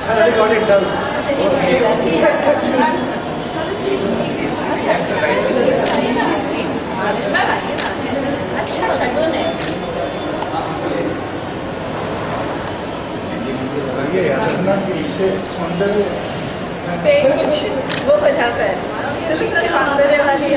I already got it done. कुछ वो हो जाता है वाली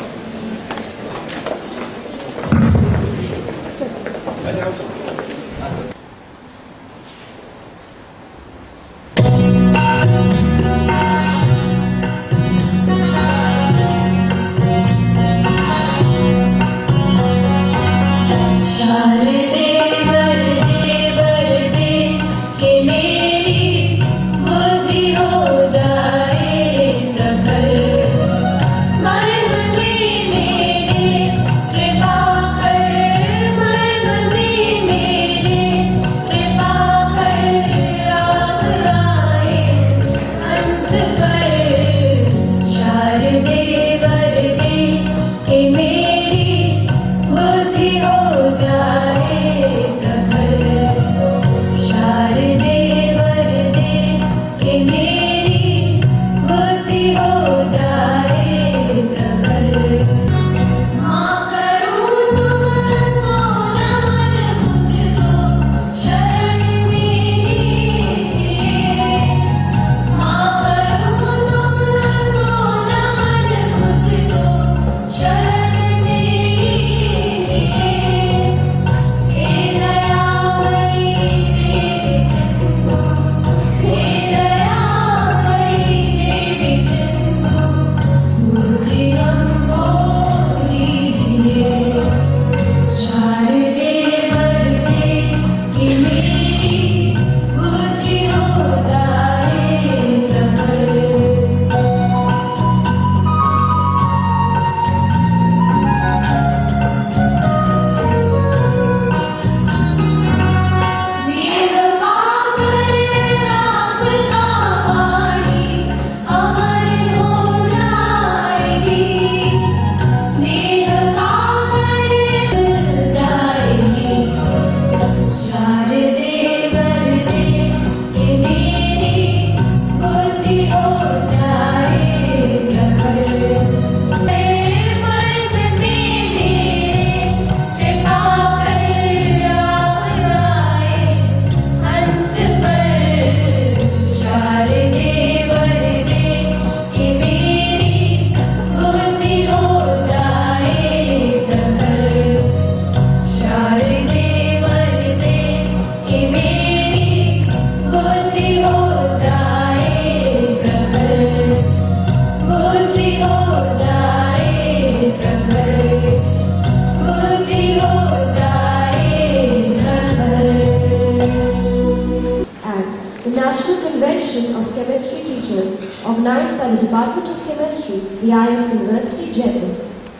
of Chemistry Teachers organized by the Department of Chemistry, the IIS University, Jaipur,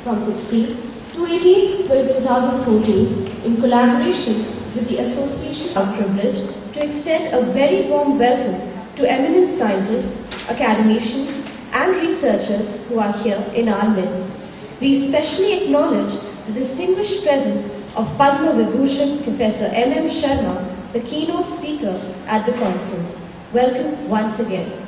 from 16 to 18 till 2014, in collaboration with the Association. We are privileged to extend a very warm welcome to eminent scientists, academicians and researchers who are here in our midst. We especially acknowledge the distinguished presence of Padma Vibhushan Professor M.M. Sharma, the keynote speaker at the conference. Welcome once again.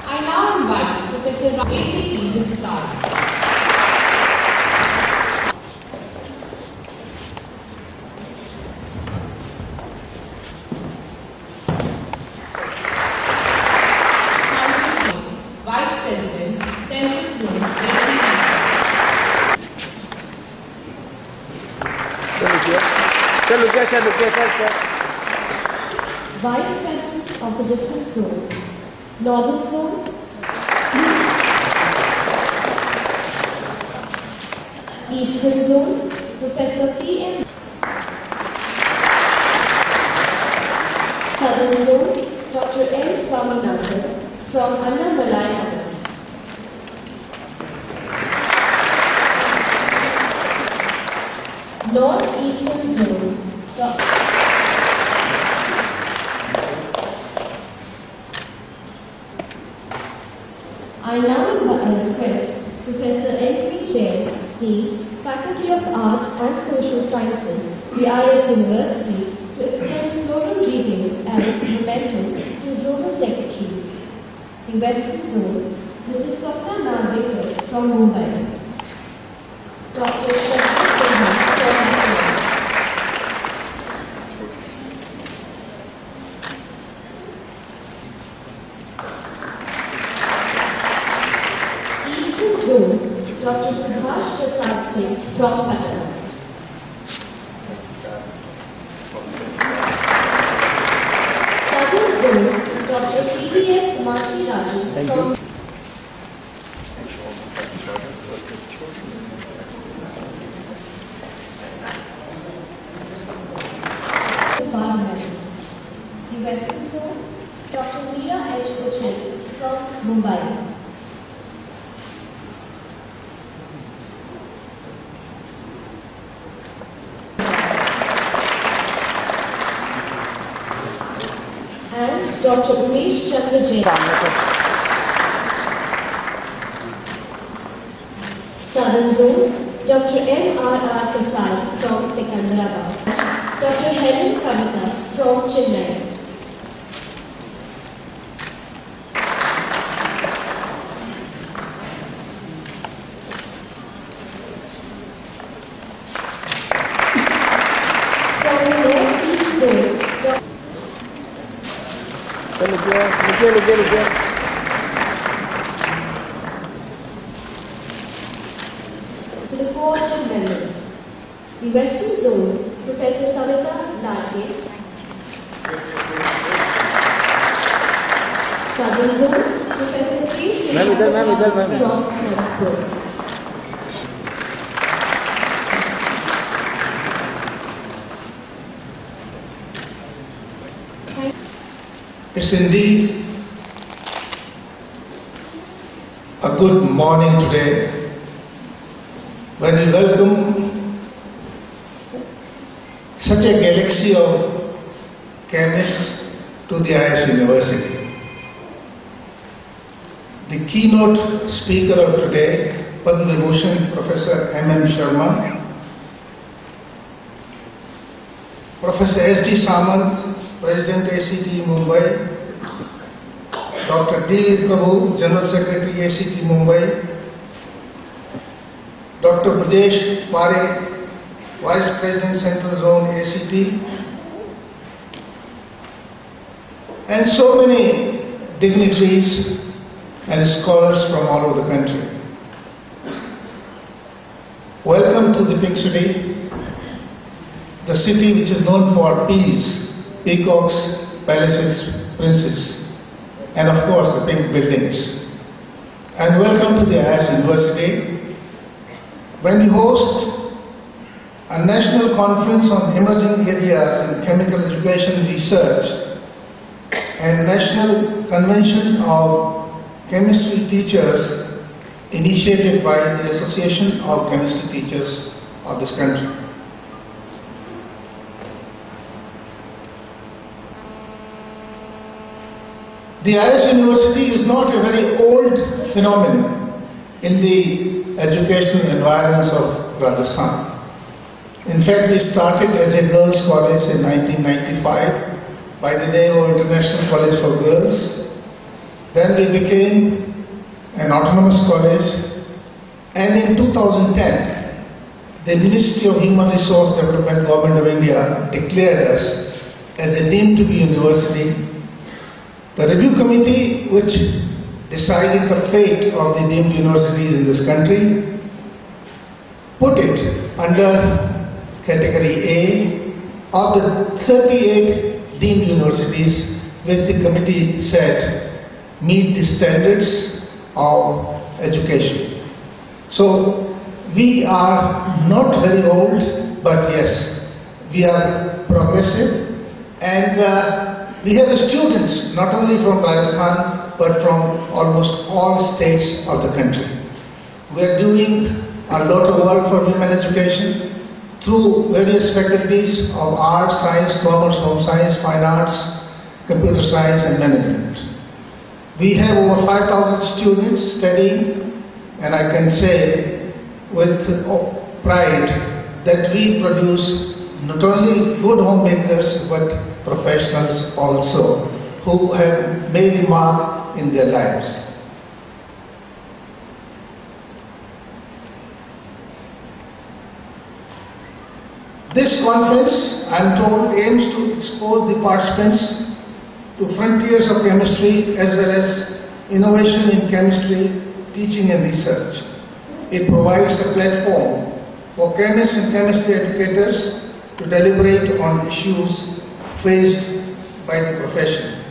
I now invite Professor NCCT to start. Vice President, Central Zone, Vice Presidents of the different zones. Northern Zone, Eastern Zone, Professor P.M. Southern Zone, Dr. N. Swaminathan from Annamalai. North-Eastern Zone, I now request Professor N.P. Jain, Dean, Faculty of Arts and Social Sciences, The IIS University, to extend floral greetings and memento to Zonal Secretaries. The Western Zone, Mrs. Swapna Nandekar from Mumbai. Dr. Shraddha Sinha from Bangalore. Eastern Zone, Dr. Subhash Prasad Singh from Patna. Southern Zone, Dr. P.D.S. Machi Raju from the Western Zone, Dr. Meera H. Kochhar from Mumbai. And Dr. Umesh Chandra Jain. Southern Zone, Dr. M.R.R. Prasad from Secunderabad. Dr. Helen Kavita from Chennai. From the North-East Zone, to the co-option members. The Western Zone, Professor Savita Ladke. Southern Zone, Professor K. Srinivasan from Nagpur. It's indeed a good morning today when we welcome such a galaxy of chemists to the IIS University. The keynote speaker of today, Padma Bhushan Professor M.M. Sharma, Professor S.D. Samant, President ACT Mumbai, Dr. D.V. Prabhu, General Secretary ACT Mumbai, Dr. Brajesh Pare, Vice President Central Zone ACT, and so many dignitaries and scholars from all over the country. Welcome to the Pink City, the city which is known for peace, peacocks, palaces, princes, and of course the pink buildings. And welcome to the IIS University. When we host a national conference on emerging areas in chemical education research and National Convention of Chemistry Teachers initiated by the Association of Chemistry Teachers of this country. The IIS University is not a very old phenomenon in the educational environments of Rajasthan. In fact, we started as a girls' college in 1995 by the name of International College for Girls. Then we became an autonomous college, and in 2010, the Ministry of Human Resource Development, Government of India declared us as a deemed to be university. The review committee which decided the fate of the deemed universities in this country put it under category A of the 38 deemed universities which the committee said meet the standards of education. So we are not very old, but yes, we are progressive, and we have students not only from Rajasthan but from almost all states of the country. We are doing a lot of work for women education through various faculties of art, science, commerce, home science, fine arts, computer science and management. We have over 5,000 students studying, and I can say with pride that we produce not only good homemakers but professionals also who have made a mark in their lives. This conference, I am told, aims to expose the participants to frontiers of chemistry as well as innovation in chemistry, teaching and research. It provides a platform for chemists and chemistry educators to deliberate on issues faced by the profession.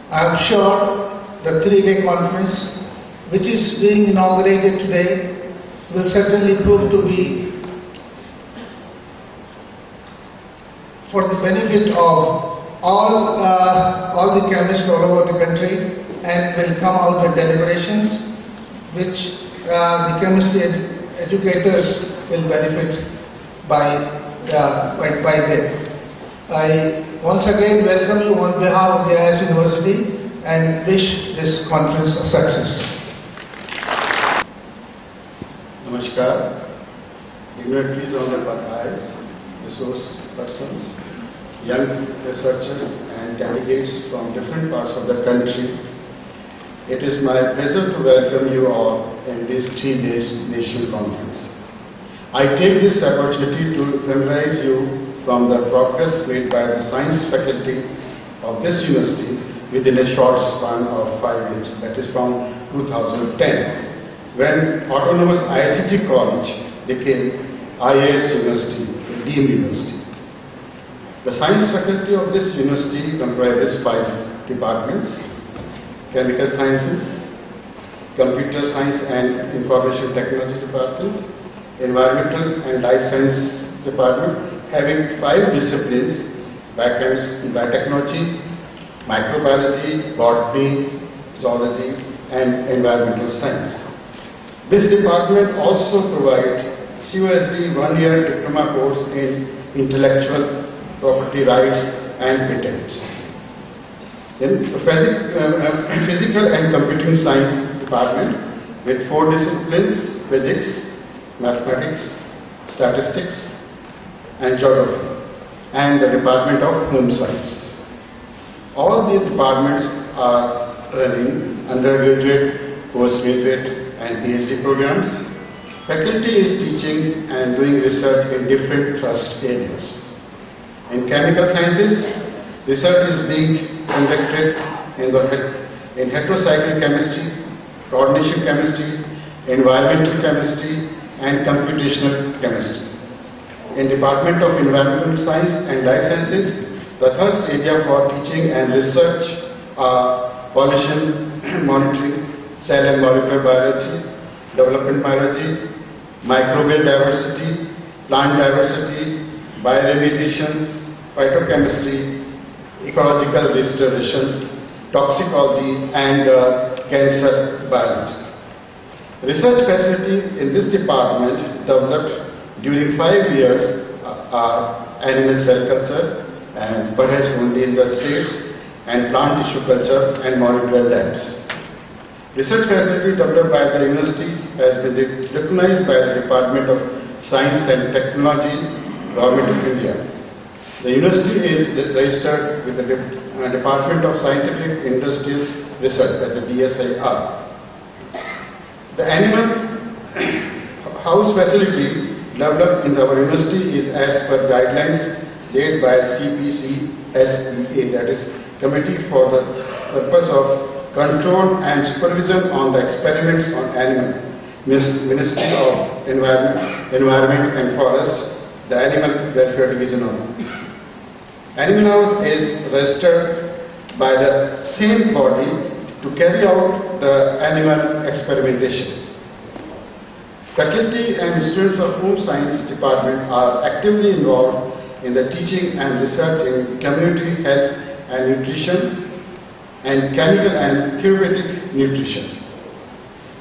I am sure the three-day conference, which is being inaugurated today, will certainly prove to be for the benefit of all the chemists all over the country, and will come out with deliberations which the chemistry educators will benefit by them. I once again welcome you on behalf of the IIS University and wish this conference a success. Namaskar. Dignitaries on the IIS, resource persons, young researchers and delegates from different parts of the country. It is my pleasure to welcome you all in this 3 days national conference. I take this opportunity to familiarize you from the progress made by the science faculty of this university within a short span of 5 years, that is from 2010, when autonomous ICT college became IIS University, a deemed university. The science faculty of this university comprises 5 departments: Chemical Sciences, Computer Science and Information Technology Department, Environmental and Life Science Department, having 5 disciplines: biotechnology, microbiology, botany, zoology and environmental science. This department also provides COSD 1-year diploma course in intellectual property rights and patents. In Physical and Computing Science Department with 4 disciplines: physics, mathematics, statistics and geography. and the Department of Home Science. All these departments are running undergraduate, postgraduate and PhD programs. Faculty is teaching and doing research in different thrust areas. In chemical sciences, research is being conducted in heterocyclic chemistry, coordination chemistry, environmental chemistry and computational chemistry. In Department of Environmental Science and Life Sciences, the thrust area for teaching and research are pollution monitoring, cell and molecular biology, development biology, microbial diversity, plant diversity, bioremediation, phytochemistry, ecological restorations, toxicology and cancer biology. Research facilities in this department developed during 5 years are animal cell culture and perhaps only in the States, and plant tissue culture and molecular labs. Research facility developed by the university has been recognized by the Department of Science and Technology, Government of India. The university is registered with the Department of Scientific Industrial Research, that is DSIR. The animal house facility developed in our university is as per guidelines laid by CPCSEA, that is Committee for the Purpose of Control and Supervision on the Experiments on Animal, Ministry of Environment and Forest, the Animal Welfare Division of Animal House is registered by the same body to carry out the animal experimentations. Faculty and students of Home Science Department are actively involved in the teaching and research in community health and nutrition and chemical and therapeutic nutrition.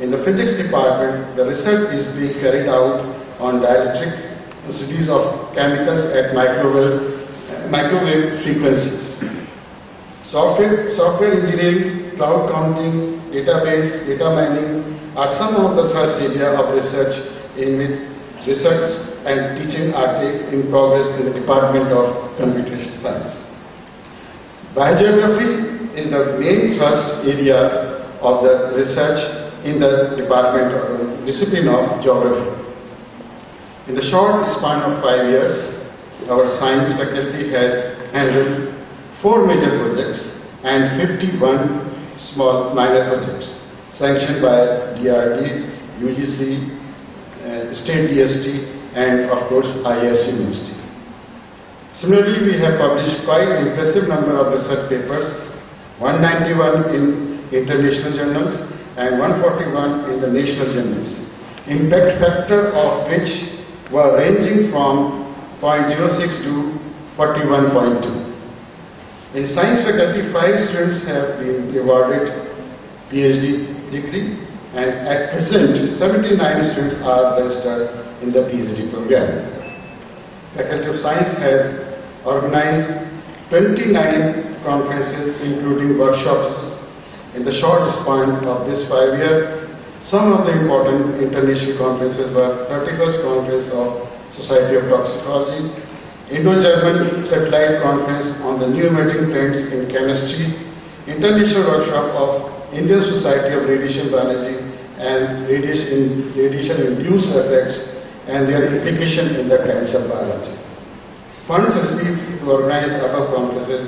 In the Physics Department, the research is being carried out on dielectric studies of chemicals at microwave frequencies. Software engineering, cloud computing, database, data mining are some of the thrust area of research in which research and teaching are in progress in the Department of Computation Science. Biogeography is the main thrust area of the research in the discipline of geography. In the short span of 5 years, our science faculty has handled 4 major projects and 51 small minor projects sanctioned by DRD, UGC, State DST and of course IIS University. Similarly, we have published quite an impressive number of research papers, 191 in international journals and 141 in the national journals, impact factor of which were ranging from 0.06 to 41.2. In science faculty, 5 students have been awarded PhD degree, and at present 79 students are registered in the PhD program. Faculty of Science has organized 29 conferences including workshops in the short span of this 5 years. Some of the important international conferences were 31st Conference of Society of Toxicology, Indo-German Satellite Conference on the New Emerging Trends in Chemistry, International Workshop of Indian Society of Radiation Biology and Radiation-Induced Effects and their implication in the cancer biology. Funds received to organize above conferences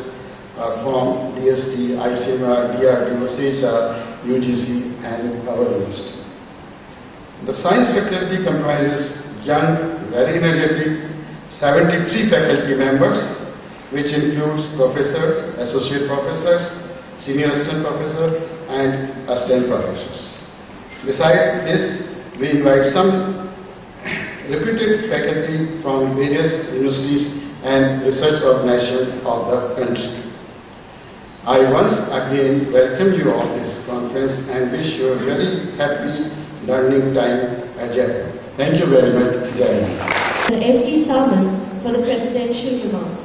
are from DST, ICMR, DRDO, CSR, UGC and our university. The science faculty comprises young, very energetic, 73 faculty members, which includes professors, associate professors, senior assistant professor and assistant professors. Besides this, we invite some reputed faculty from various universities and research organizations of the country. I once again welcome you all this conference and wish you a very happy learning time at Jaipur. Thank you very much, Jai Hind. The SD Samant for the presidential remarks.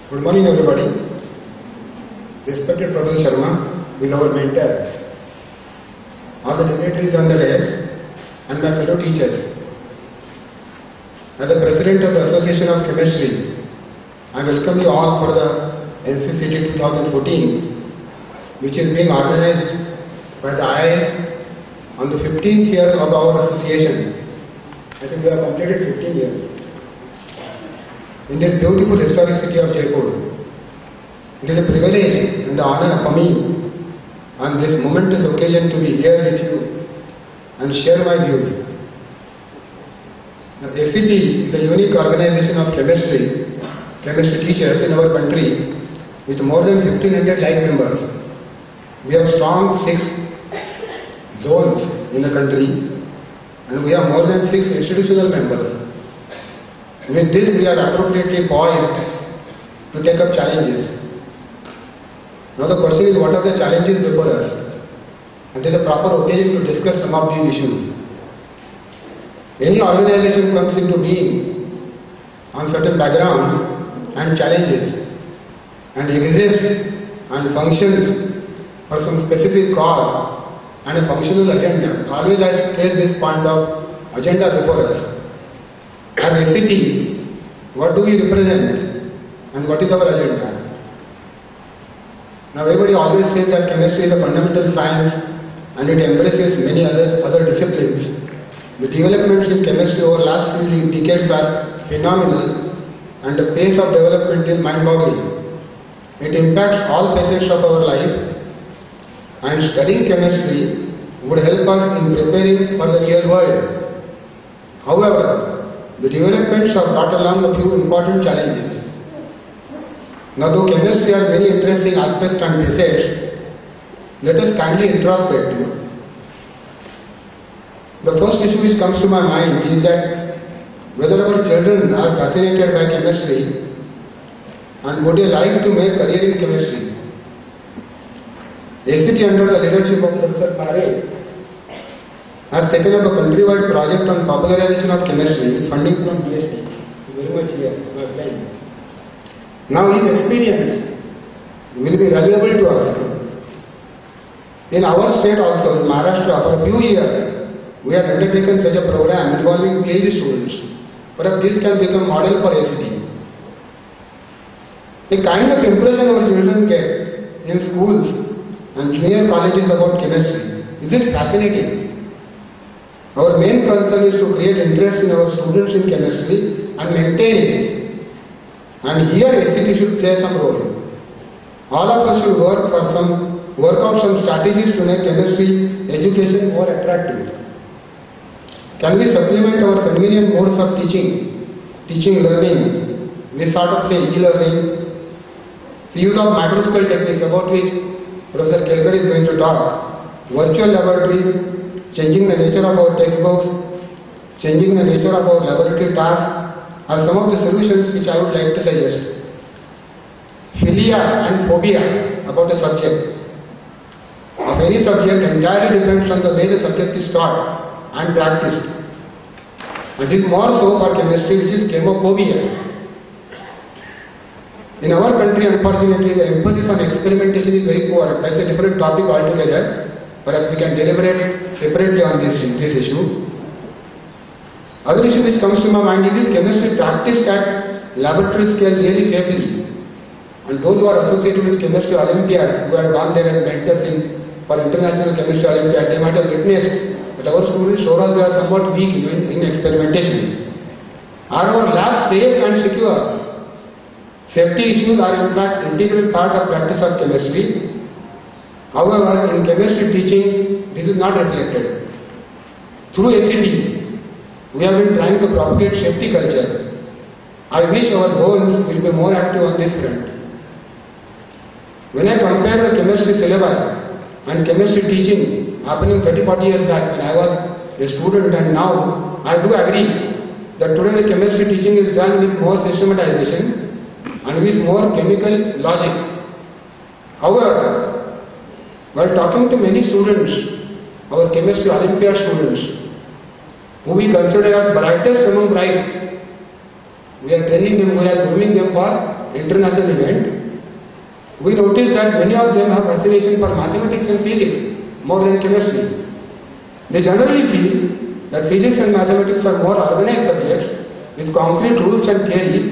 Good morning, everybody. respected Professor Sharma, who is our mentor, all the dignitaries on the dais, and my fellow teachers. As the President of the Association of Chemistry, I welcome you all for the NCCT 2014, which is being organized by the IIS on the 15th year of our association. I think we have completed 15 years. In this beautiful historic city of Jaipur, it is a privilege and honor for me on this momentous occasion to be here with you and share my views. Now, ACT is a unique organization of chemistry teachers in our country with more than 1500 like members. We have strong 6 zones in the country and we have more than 6 institutional members. With this, we are appropriately poised to take up challenges. Now the question is, what are the challenges before us? And it is a proper occasion to discuss some of these issues. Any organization comes into being on certain background and challenges and exists and functions for some specific cause and a functional agenda. Always I stress this point of agenda before us. As ACT, what do we represent and what is our agenda? Now everybody always says that chemistry is a fundamental science and it embraces many other disciplines. The developments in chemistry over the last few decades are phenomenal and the pace of development is mind-boggling. It impacts all facets of our life and studying chemistry would help us in preparing for the real world. However, the developments have brought along a few important challenges. Now though chemistry has many interesting aspects and facets, let us kindly introspect. The first issue which comes to my mind is that whether our children are fascinated by chemistry and would they like to make career in chemistry. ACT under the leadership of Professor Pare has taken up a countrywide project on popularization of chemistry with funding from DST. Very much here, my friend. Now his experience will be valuable to us. In our state also, in Maharashtra, for a few years, we have undertaken such a program involving PhD students. Perhaps this can become model for ACT. The kind of impression our children get in schools and junior colleges about chemistry, is it fascinating? Our main concern is to create interest in our students in chemistry and maintain it. And here ACT should play some role. All of us should work out some strategies to make chemistry education more attractive. Can we supplement our convenient modes of teaching learning, we sort of say e-learning, the use of microscale techniques about which Professor Kelkar is going to talk, virtual laboratories, changing the nature of our textbooks, changing the nature of our laboratory tasks are some of the solutions which I would like to suggest. Philia and phobia about a subject. Of any subject entirely depends on the way the subject is taught and practiced. It is more so for chemistry, which is chemophobia. In our country, unfortunately, the emphasis on experimentation is very poor. That's a different topic altogether. Perhaps we can deliberate separately on this issue. Other issue which comes to my mind is chemistry practiced at laboratory scale really safely. And those who are associated with chemistry Olympiads, who have gone there as mentors for international chemistry Olympiad, they might have witnessed that our students overall they are somewhat weak in experimentation. Are our labs safe and secure? Safety issues are in fact integral part of practice of chemistry. However, in chemistry teaching, this is not reflected. Through ACT, we have been trying to propagate safety culture. I wish our zones will be more active on this front. When I compare the chemistry syllabus and chemistry teaching happening 30-40 years back when I was a student and now, I do agree that today the chemistry teaching is done with more systematization and with more chemical logic. However, while talking to many students, our chemistry Olympiad students, who we consider as brightest among bright, we are training them, we are grooming them for international event. we notice that many of them have fascination for mathematics and physics more than chemistry. They generally feel that physics and mathematics are more organized subjects with concrete rules and theories.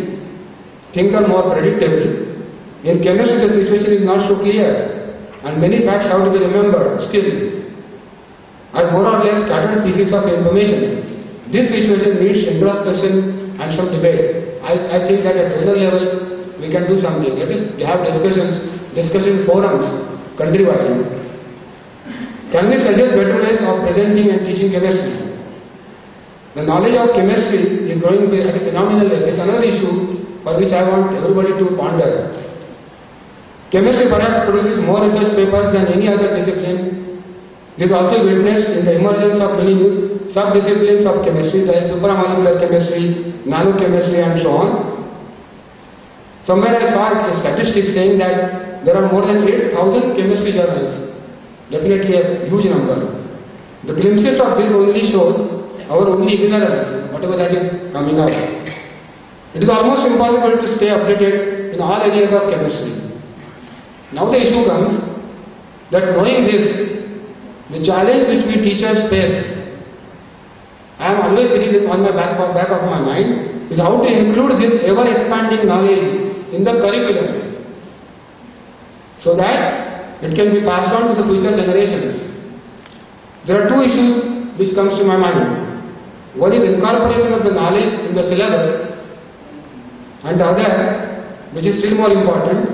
Things are more predictable. In chemistry, the situation is not so clear, and many facts have to be remembered still, as more or less scattered pieces of information. This situation needs introspection and some debate. I think that at national level, we can do something. Let us have discussion forums countrywide. Can we suggest better ways of presenting and teaching chemistry? The knowledge of chemistry is growing at a phenomenal level. It's another issue for which I want everybody to ponder. Chemistry perhaps produces more research papers than any other discipline. This is also witnessed in the emergence of many new sub-disciplines of chemistry like supramolecular chemistry, nanochemistry and so on. Somewhere I saw a statistic saying that there are more than 8,000 chemistry journals. Definitely a huge number. The glimpses of this only shows our only ignorance, whatever that is coming out. It is almost impossible to stay updated in all areas of chemistry. Now the issue comes that knowing this, the challenge which we teachers face, I am always, it is on the back of my mind, is how to include this ever-expanding knowledge in the curriculum so that it can be passed on to the future generations. There are two issues which comes to my mind. One is incorporation of the knowledge in the syllabus, and the other, which is still more important,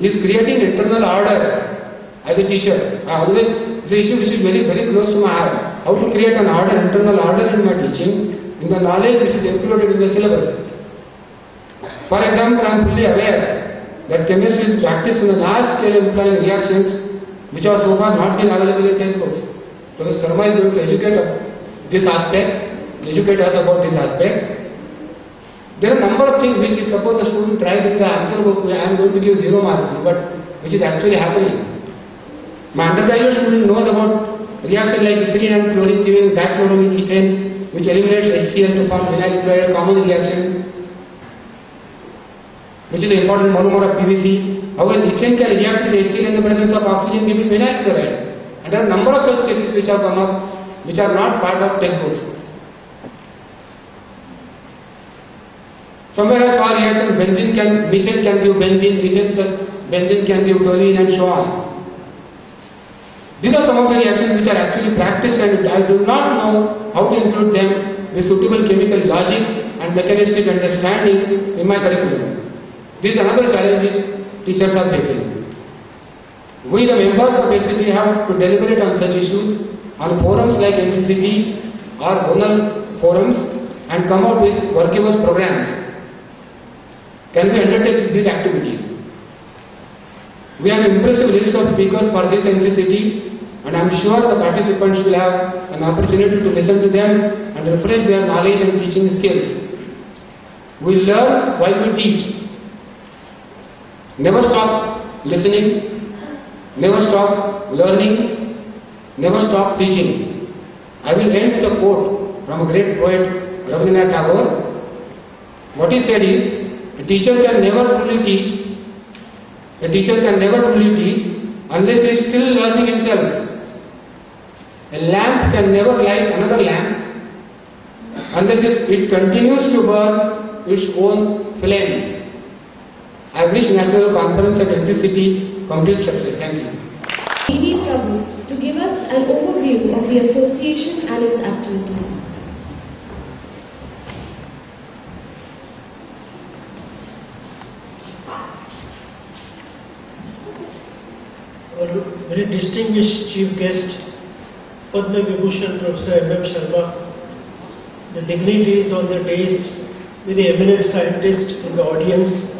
is creating internal order as a teacher. It's an issue which is very, very close to my heart. How to create an order, internal order in my teaching, in the knowledge which is included in the syllabus. For example, I am fully aware that chemistry is practiced on a large scale implying reactions which are so far not been available in textbooks. Professor Sharma is going to educate us about this aspect. There are a number of things which, if suppose the student tries with the answer book, I am going to give 0 marks, but which is actually happening. My undergraduate student knows about reaction like ethylene and chlorine giving dichloronic ethane, which eliminates HCl to form vinyl chloride, common reaction, which is an important monomer of PVC. However, ethane can react with HCl in the presence of oxygen giving vinyl chloride. And there are a number of such cases which have come up, which are not part of textbooks. Somewhere I saw reaction, methane can give benzene, methane plus benzene can give toluene and so on. These are some of the reactions which are actually practiced, and I do not know how to include them with suitable chemical logic and mechanistic understanding in my curriculum. This is another challenge which teachers are facing. We, the members of NCCT, have to deliberate on such issues on forums like NCCT or zonal forums and come out with workable programs. Can we undertake these activities? We have an impressive list of speakers for this NCCT, and I am sure the participants will have an opportunity to listen to them and refresh their knowledge and teaching skills. We learn while we teach. Never stop listening, never stop learning, never stop teaching. I will end with a quote from a great poet, Rabindranath Tagore. What he said is, a teacher can never truly teach. A teacher can never truly teach unless he is still learning himself. A lamp can never light another lamp unless it continues to burn its own flame. I wish National Conference at NCCT complete success. Thank you. B.V. Prabhu to give us an overview of the association and its activities. Our very distinguished chief guest, Padma Vibhushan Professor M.M. Sharma, the dignitaries on the dais, very eminent scientists in the audience,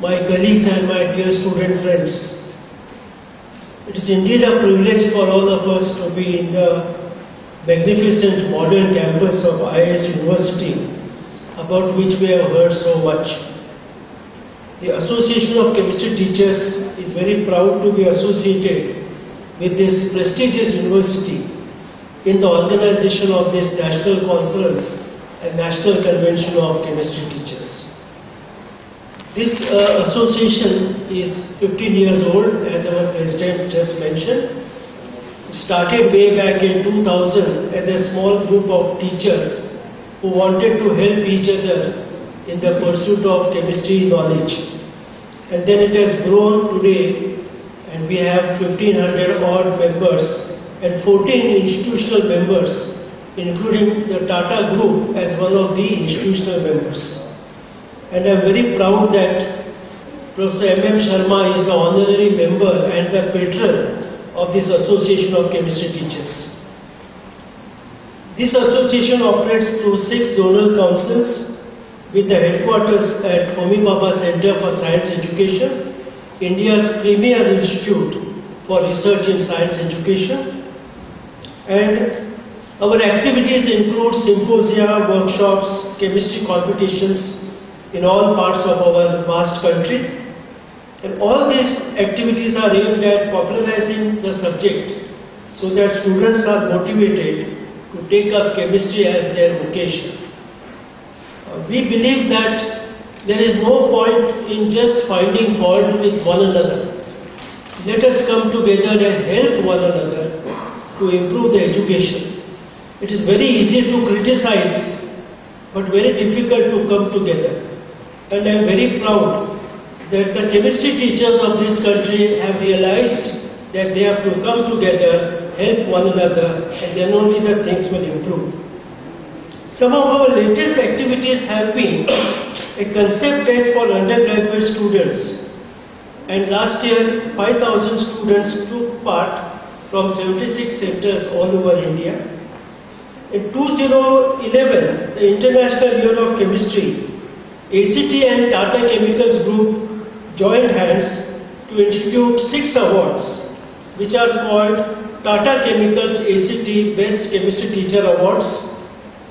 my colleagues and my dear student friends. It is indeed a privilege for all of us to be in the magnificent modern campus of IIS University, about which we have heard so much. The Association of Chemistry Teachers is very proud to be associated with this prestigious university in the organization of this National Conference and National Convention of Chemistry Teachers. This association is 15 years old, as our president just mentioned. It started way back in 2000 as a small group of teachers who wanted to help each other in the pursuit of chemistry knowledge. And then it has grown today, and we have 1500 odd members and 14 institutional members, including the Tata Group as one of the institutional members. And I am very proud that Professor M.M. Sharma is the honorary member and the patron of this Association of Chemistry Teachers. This association operates through 6 zonal councils with the headquarters at Homi Bhabha Center for Science Education, India's premier institute for research in science education. And our activities include symposia, workshops, chemistry competitions in all parts of our vast country. And all these activities are aimed at popularizing the subject so that students are motivated to take up chemistry as their vocation. We believe that there is no point in just finding fault with one another. Let us come together and help one another to improve the education. It is very easy to criticize, but very difficult to come together. And I am very proud that the chemistry teachers of this country have realized that they have to come together, help one another, and then only the things will improve. Some of our latest activities have been a concept test for undergraduate students, and last year 5,000 students took part from 76 centers all over India. In 2011, the International Year of Chemistry, ACT and Tata Chemicals Group joined hands to institute 6 awards, which are called Tata Chemicals ACT Best Chemistry Teacher Awards,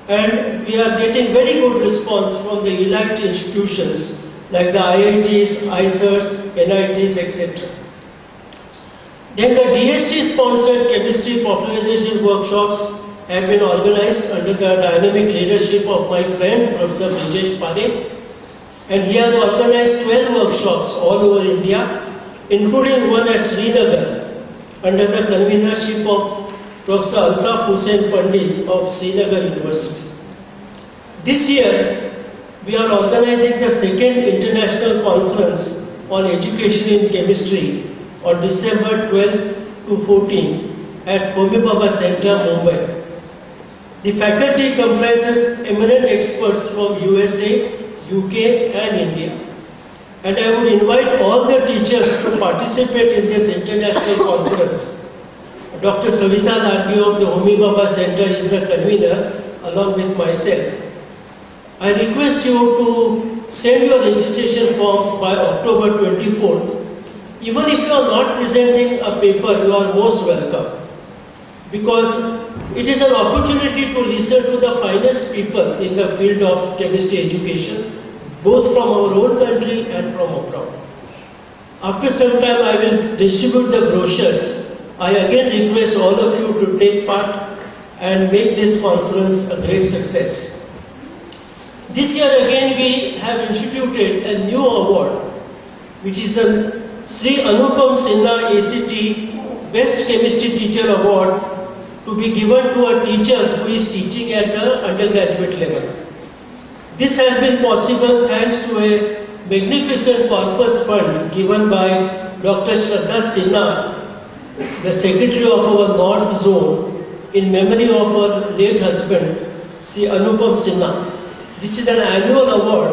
and we are getting very good response from the elite institutions like the IITs, IISers, NITs, etc. Then the DST sponsored chemistry popularization workshops have been organized under the dynamic leadership of my friend Professor Brijesh Parekh, and he has organized 12 workshops all over India, including one at Srinagar under the convenership of Professor Altaf Hussain Pandit of Srinagar University. This year, we are organizing the 2nd International Conference on Education in Chemistry on December 12th to 14th at Homi Bhabha Center, Mumbai. The faculty comprises eminent experts from USA, UK and India. And I would invite all the teachers to participate in this international conference. Dr. Savita Larki of the Homi Bhabha Center is the convener along with myself. I request you to send your registration forms by October 24th. Even if you are not presenting a paper, you are most welcome. Because it is an opportunity to listen to the finest people in the field of chemistry education, both from our own country and from abroad. After some time I will distribute the brochures. I again request all of you to take part and make this conference a great success. This year again we have instituted a new award, which is the Sri Anupam Sinha ACT Best Chemistry Teacher Award, to be given to a teacher who is teaching at the undergraduate level. This has been possible thanks to a magnificent corpus fund given by Dr. Shraddha Sinha, the Secretary of our North Zone, in memory of her late husband, Sri Anupam Sinha. This is an annual award,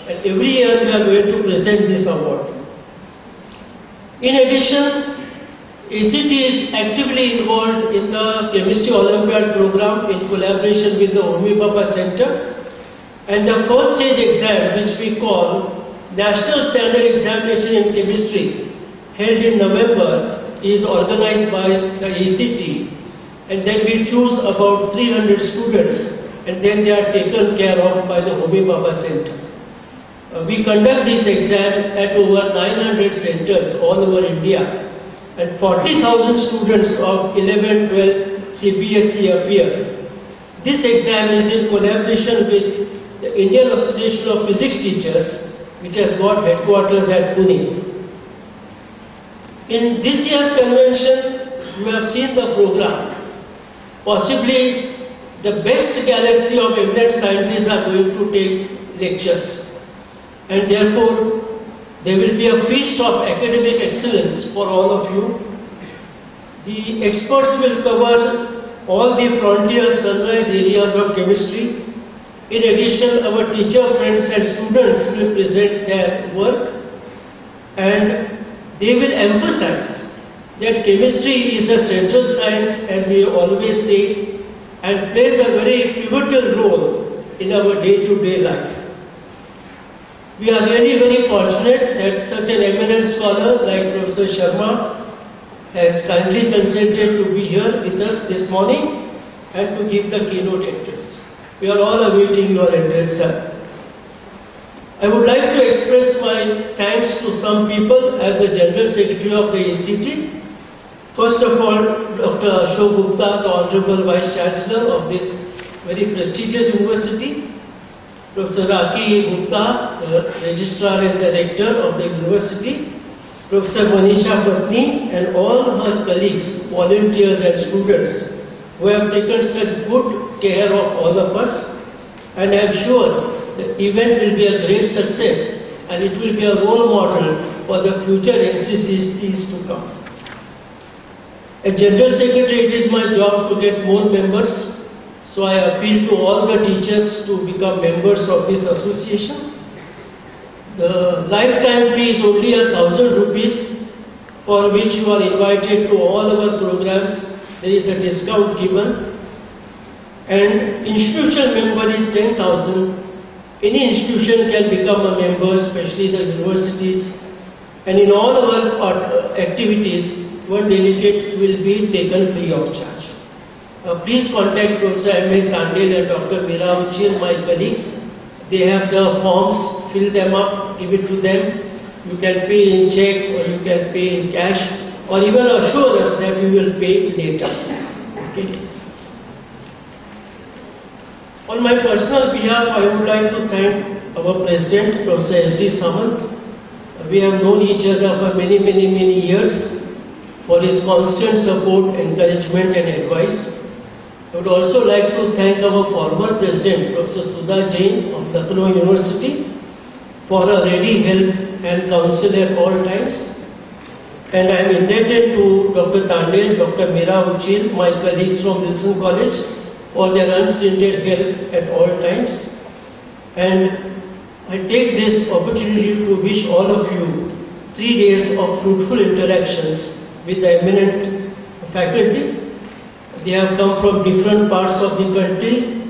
and every year we are going to present this award. In addition, ACT is actively involved in the Chemistry Olympiad program in collaboration with the Homi Bhabha Center, and the first stage exam, which we call National Standard Examination in Chemistry, held in November, is organized by the ACT, and then we choose about 300 students, and then they are taken care of by the Homi Bhabha Center. We conduct this exam at over 900 centers all over India, and 40,000 students of 11, 12 CBSE appear. This exam is in collaboration with the Indian Association of Physics Teachers which has got headquarters at Pune. In this year's convention, you have seen the program. Possibly the best galaxy of eminent scientists are going to take lectures, and therefore there will be a feast of academic excellence for all of you. The experts will cover all the frontier sunrise areas of chemistry. In addition, our teacher friends and students will present their work, and they will emphasize that chemistry is a central science, as we always say, and plays a very pivotal role in our day-to-day life. We are really very fortunate that such an eminent scholar like Professor Sharma has kindly consented to be here with us this morning and to give the keynote address. We are all awaiting your address, sir. I would like to express my thanks to some people as the General Secretary of the ACT. First of all, Dr. Ashok Gupta, the Honorable Vice Chancellor of this very prestigious university. Professor Raki Gupta, the Registrar and Director of the university. Professor Manisha Patni and all her colleagues, volunteers and students who have taken such good care of all of us. And I am sure the event will be a great success and it will be a role model for the future NCCTs to come. As General Secretary, it is my job to get more members, so I appeal to all the teachers to become members of this association. The lifetime fee is only 1,000 rupees, for which you are invited to all our programs. There is a discount given, and institutional member is 10,000. Any institution can become a member, especially the universities, and in all our activities, one delegate will be taken free of charge. Please contact Professor M.A. Tandel and Dr. Meera Uchil, my colleagues. They have the forms, fill them up, give it to them. You can pay in check or you can pay in cash, or even assure us that you will pay later. Okay. On my personal behalf, I would like to thank our President, Professor S.D. Samant. We have known each other for many years, for his constant support, encouragement and advice. I would also like to thank our former President, Professor Sudha Jain of Lucknow University, for her ready help and counsel at all times. And I am indebted to Dr. Tandel, Dr. Meera Uchil, my colleagues from Wilson College, for their unstinted help at all times. And I take this opportunity to wish all of you 3 days of fruitful interactions with the eminent faculty. They have come from different parts of the country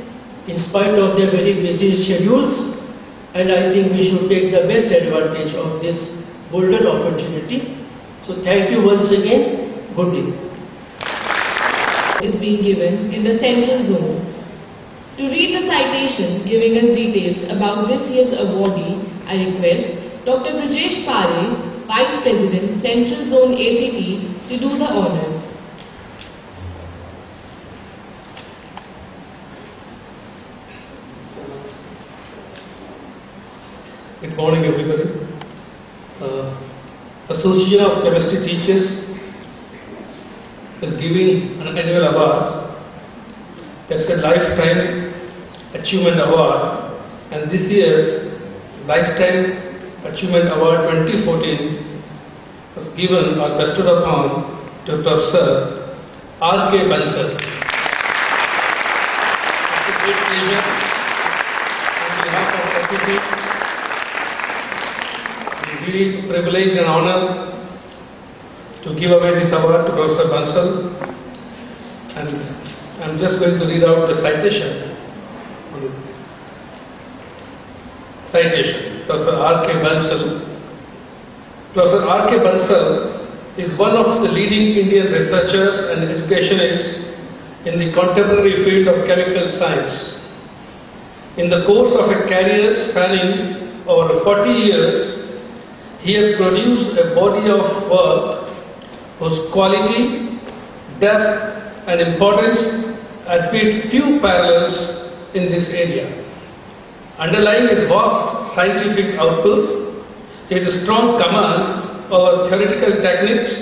in spite of their very busy schedules, and I think we should take the best advantage of this golden opportunity. So thank you once again. Good day. Is being given in the central zone. To read the citation giving us details about this year's awardee, I request Dr. Brajesh Pare, Vice President, Central Zone ACT, to do the honors. Good morning, everybody. Association of Chemistry Teachers is giving an annual award. That's a Lifetime Achievement Award, and this year's Lifetime Achievement Award 2014 was given or bestowed upon to Professor R.K. Bansal. It's a great pleasure on behalf of SCT. Really privilege and honor to give away this award to Professor Bansal, and I'm just going to read out the citation. Citation, Professor R.K. Bansal. Professor R.K. Bansal is one of the leading Indian researchers and educationists in the contemporary field of chemical science. In the course of a career spanning over 40 years, he has produced a body of work whose quality, depth and importance admit few parallels in this area. Underlying his vast scientific output his strong command over theoretical techniques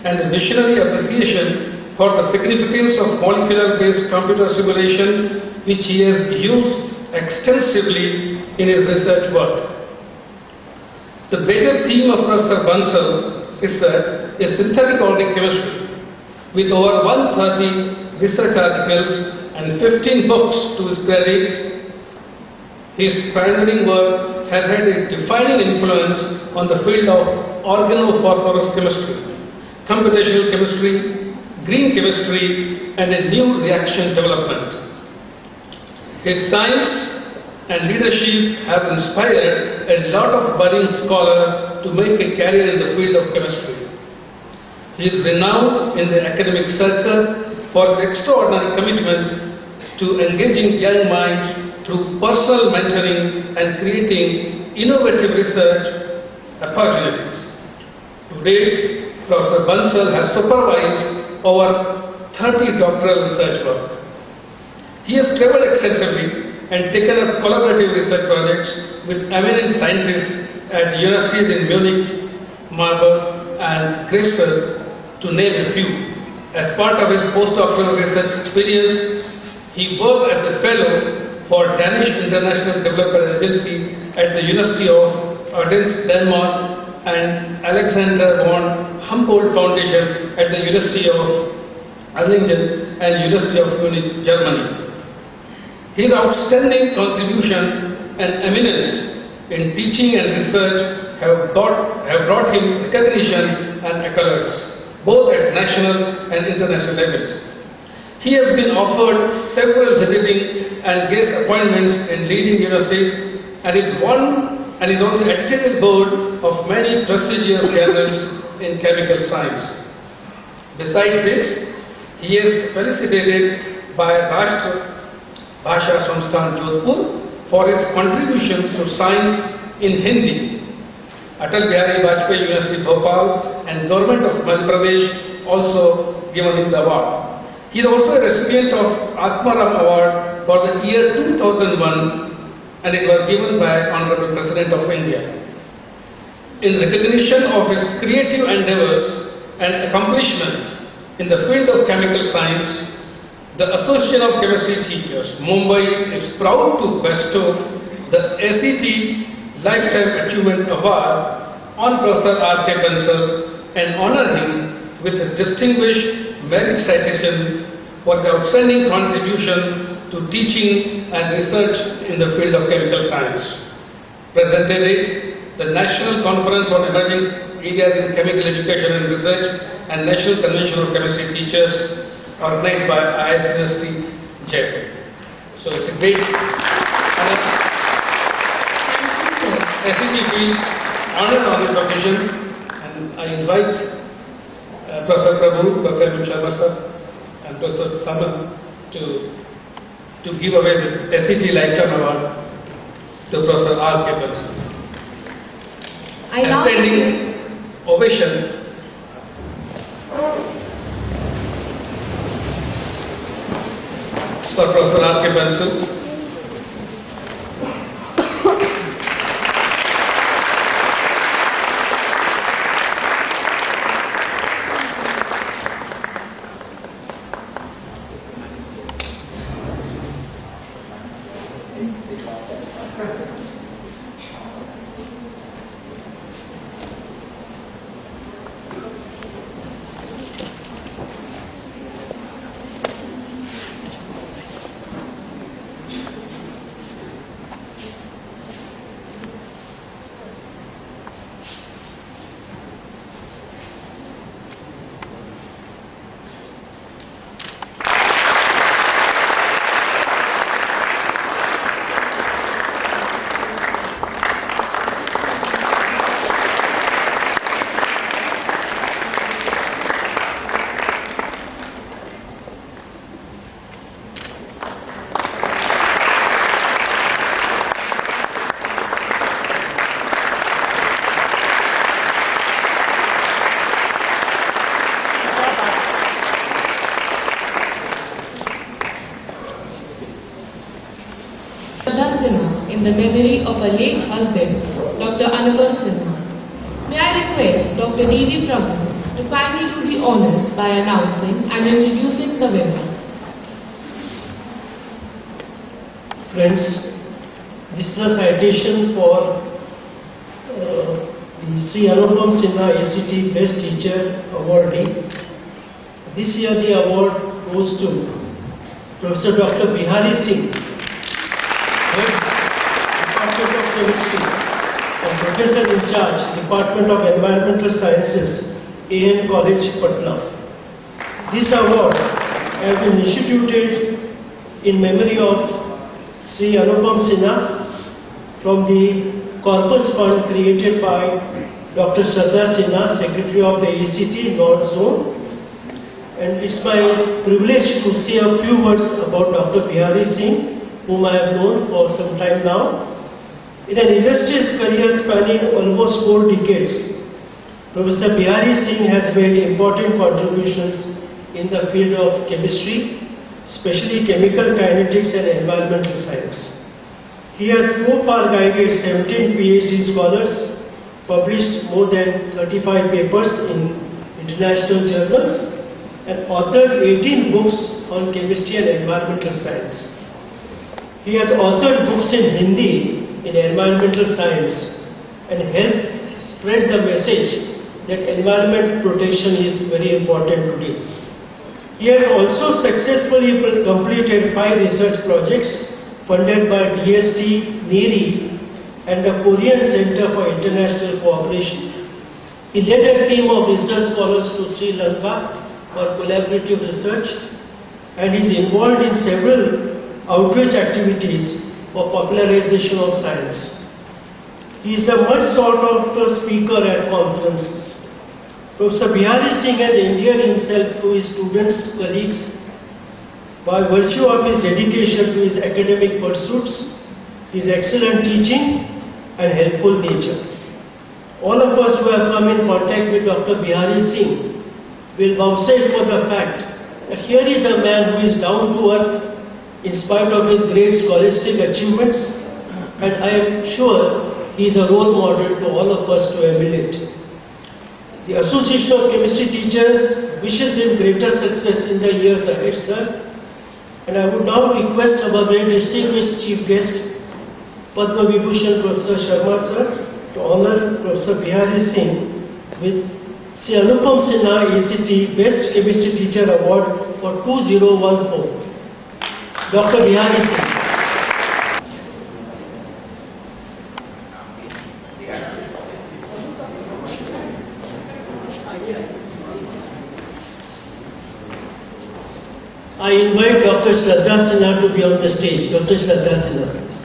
and a visionary appreciation for the significance of molecular-based computer simulation, which he has used extensively in his research work. The major theme of Professor Bansal research is synthetic organic chemistry, with over 130 research articles and 15 books to his credit. His pioneering work has had a defining influence on the field of organophosphorus chemistry, computational chemistry, green chemistry, and a new reaction development. His science and leadership have inspired a lot of budding scholars to make a career in the field of chemistry. He is renowned in the academic circle for his extraordinary commitment to engaging young minds through personal mentoring and creating innovative research opportunities. To date, Professor Bansal has supervised over 30 doctoral research work. He has traveled extensively and taken up collaborative research projects with eminent scientists at universities in Munich, Marburg, and Greifswald, to name a few. As part of his postdoctoral research experience, he worked as a fellow for Danish International Development Agency at the University of Odense, Denmark, and Alexander von Humboldt Foundation at the University of Erlangen and University of Munich, Germany. His outstanding contribution and eminence in teaching and research have brought him recognition and accolades, both at national and international levels. He has been offered several visiting and guest appointments in leading universities and is on the editorial board of many prestigious journals in chemical science. Besides this, he is felicitated by Rashtra Bhasha Samsthan Jodhpur for his contributions to science in Hindi. Atal Bihari Vajpayee University Bhopal and Government of Madhya Pradesh also given him the award. He is also a recipient of Atmaram Award for the year 2001, and it was given by Honorable President of India. In recognition of his creative endeavors and accomplishments in the field of chemical science, the Association of Chemistry Teachers, Mumbai, is proud to bestow the ACT Lifetime Achievement Award on Professor R.K. Bansal and honor him with the Distinguished Merit Citation for the outstanding contribution to teaching and research in the field of chemical science. Presented at the National Conference on Emerging Areas in Chemical Education and Research and National Convention of Chemistry Teachers, organized by IIS University, Jaipur. So it's a great honor. SCT feels honored on this occasion, and I invite Professor Prabhu, Professor M. Sharma sir, and Professor Saman to give away this SCT Lifetime Award to Professor R.K. Bansal. A standing ovation. For Professor R.K. Bansal. In the memory of her late husband, Dr. Anupam Sinha. Dr. D.D. Prabhu to kindly do the honors by announcing and introducing the winner. Friends, this is a citation for the Sri Anupam Sinha ACT Best Teacher awardee. This year the award goes to Professor Dr. Bihari Singh, Head, Department of Chemistry, and Professor in Charge, Department of Environmental Sciences, AN College, Patna. This award has been instituted in memory of Sri Anupam Sinha from the Corpus Fund created by Dr. Shraddha Sinha, Secretary of the ACT North Zone. And it's my privilege to say a few words about Dr. Bihari Singh, whom I have known for some time now. In an illustrious career spanning almost 4 decades, Professor Bihari Singh has made important contributions in the field of chemistry, especially chemical kinetics and environmental science. He has so far guided 17 PhD scholars, published more than 35 papers in international journals, and authored 18 books on chemistry and environmental science. He has authored books in Hindi in environmental science and helped spread the message that environment protection is very important today. He has also successfully completed 5 research projects funded by DST, NEERI and the Korean Center for International Cooperation. He led a team of research scholars to Sri Lanka for collaborative research and is involved in several outreach activities for popularization of science. He is a much sought after speaker at conferences. Professor Bihari Singh has endeared himself to his students, colleagues, by virtue of his dedication to his academic pursuits, his excellent teaching and helpful nature. All of us who have come in contact with Dr. Bihari Singh will vouchsafe for the fact that here is a man who is down to earth in spite of his great scholastic achievements, and I am sure he is a role model to all of us to emulate. The Association of Chemistry Teachers wishes him greater success in the years ahead, sir. And I would now request our very distinguished chief guest, Padma Vibhushan Professor Sharma, sir, to honor Professor Bihari Singh with Sri Anupam Sinha ACT Best Chemistry Teacher Award for 2014. Dr. Bihari Singh. I invite Dr. Shraddha Sinha to be on the stage. Dr. Shraddha Sinha, please.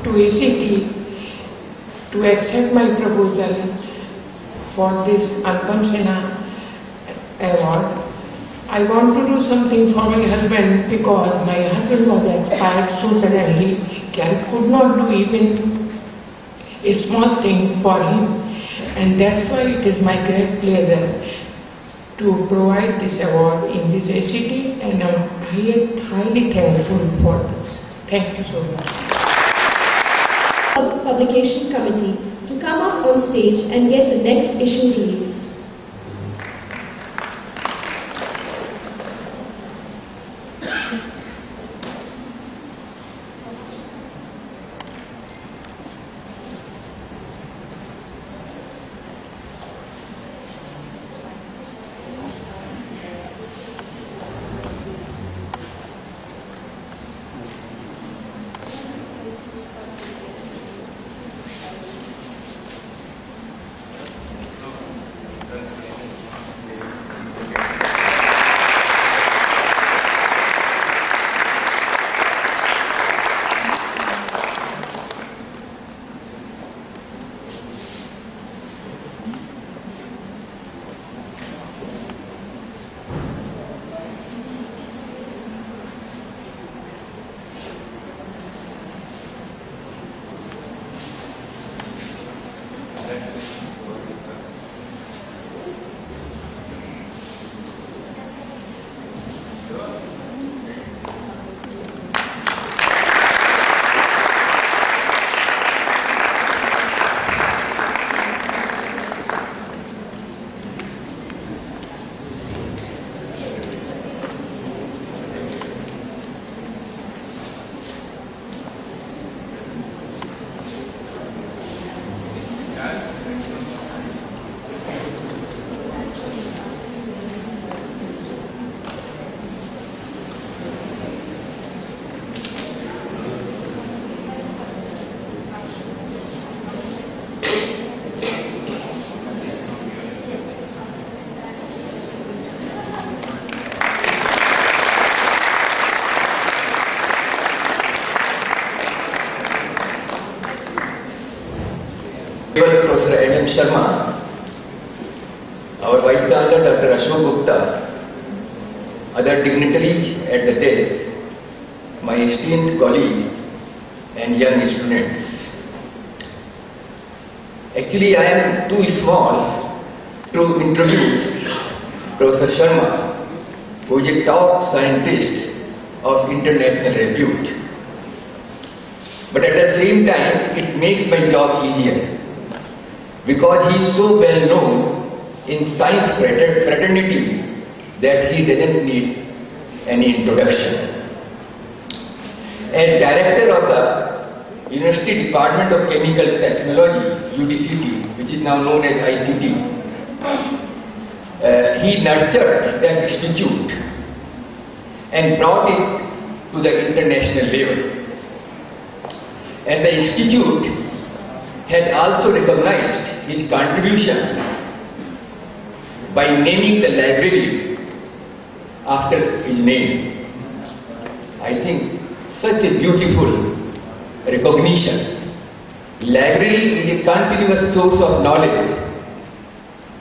To ACT to accept my proposal for this Anupam Sinha award. I want to do something for my husband because my husband was expired so suddenly. I could not do even a small thing for him, and that's why it is my great pleasure to provide this award in this ACT, and I'm highly thankful for this. Thank you so much. Publication Committee to come up on stage and get the next issue released. Professor M. Sharma, our Vice Chancellor Dr. Ashok Gupta, other dignitaries at the desk, my esteemed colleagues and young students. Actually, I am too small to introduce Professor Sharma, who is a top scientist of international repute. But at the same time, it makes my job easier, because he is so well known in science fraternity that he doesn't need any introduction. As Director of the University Department of Chemical Technology, UDCT, which is now known as ICT, he nurtured that institute and brought it to the international level. And the institute had also recognized his contribution by naming the library after his name. I think such a beautiful recognition. Library is a continuous source of knowledge,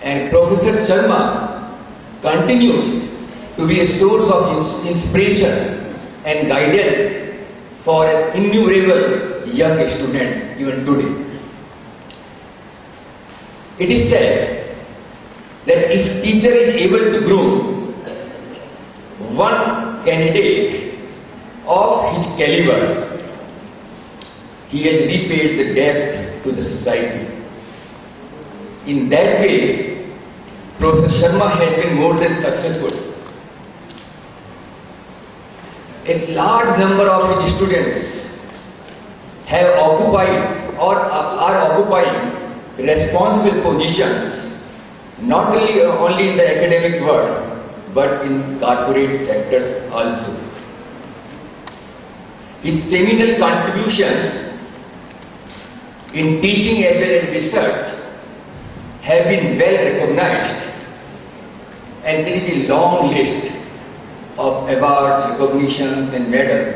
and Professor Sharma continues to be a source of inspiration and guidance for innumerable young students even today. It is said that if teacher is able to groom one candidate of his caliber, he has repaid the debt to the society. In that way, Professor Sharma has been more than successful. A large number of his students have occupied or are occupying responsible positions, not only in the academic world, but in corporate sectors also. His seminal contributions in teaching as well as research have been well recognized, and there is a long list of awards, recognitions and medals.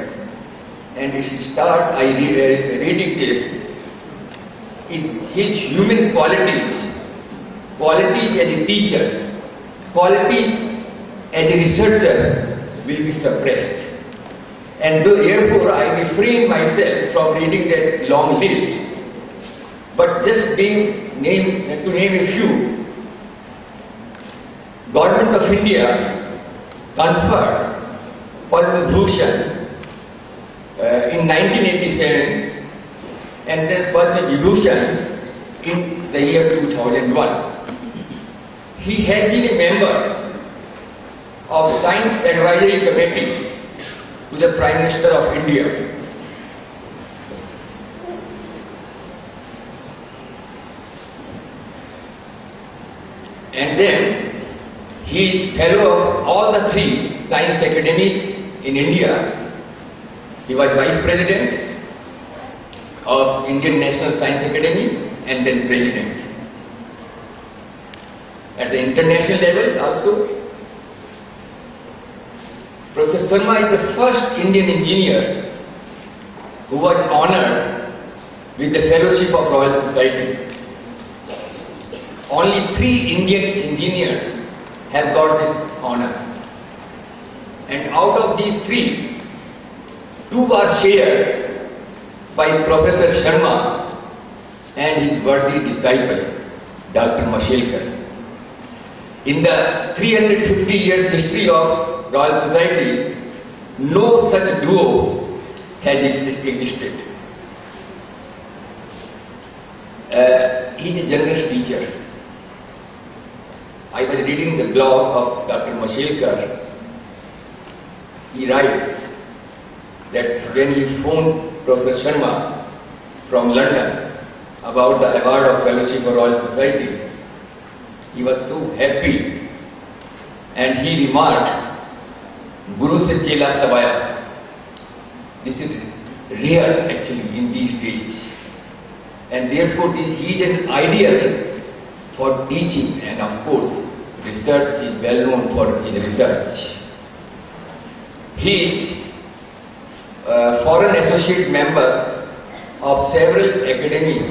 And if you start reading this, his human qualities, qualities as a teacher, qualities as a researcher will be suppressed. And therefore I refrain myself from reading that long list, but just to name a few. Government of India conferred Padma Bhushan in 1987 and then Padma Vibhushan in the year 2001. He has been a member of Science Advisory Committee to the Prime Minister of India. And then he is fellow of all the three science academies in India. He was Vice President of Indian National Science Academy and then President. At the international level also, Professor Sharma is the first Indian engineer who was honored with the Fellowship of Royal Society. Only 3 Indian engineers have got this honor. And out of these 3, 2 are shared by Professor Sharma and his worthy disciple, Dr. Mashelkar. In the 350 years history of Royal Society, no such duo has existed. He is a generous teacher. I was reading the blog of Dr. Mashelkar. He writes that when he phoned Professor Sharma from London about the award of Fellowship for Royal Society, he was so happy and he remarked, Guru se chela savaya. This is rare actually in these days, and therefore he is an ideal for teaching, and of course research is well known for his research. He is a foreign associate member of several academies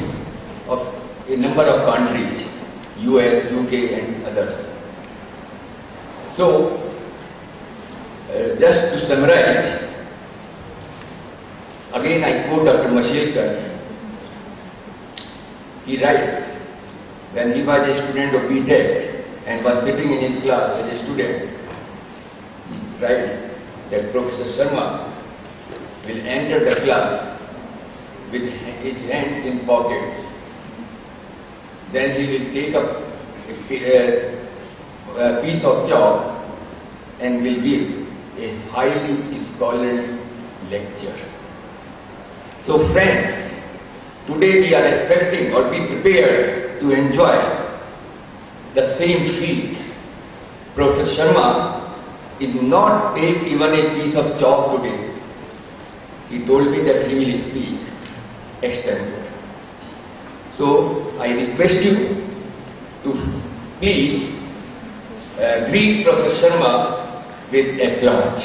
of a number of countries, US, UK and others. So, just to summarize, again I quote Dr. Mashelkar. He writes, when he was a student of BTech and was sitting in his class as a student, he writes that Professor Sharma will enter the class with his hands in pockets. Then he will take up a piece of chalk and will give a highly scholarly lecture. So friends, today we are expecting or be prepared to enjoy the same treat. Professor Sharma did not take even a piece of chalk today. He told me that he will speak extempore. So I request you to please greet Professor Sharma with applause.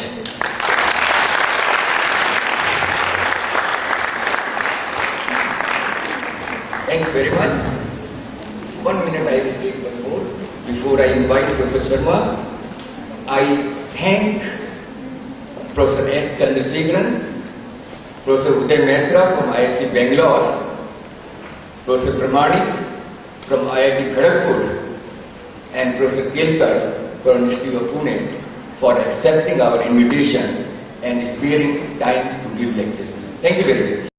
Thank you very much. 1 minute I will take one more before I invite Professor Sharma. I thank Professor S. Chandrasekharan, Professor Uday Mehta from IISc Bangalore, Professor Pramanik from IIT Kharagpur, and Professor Kelkar from University of Pune for accepting our invitation and sparing time to give lectures. Thank you very much.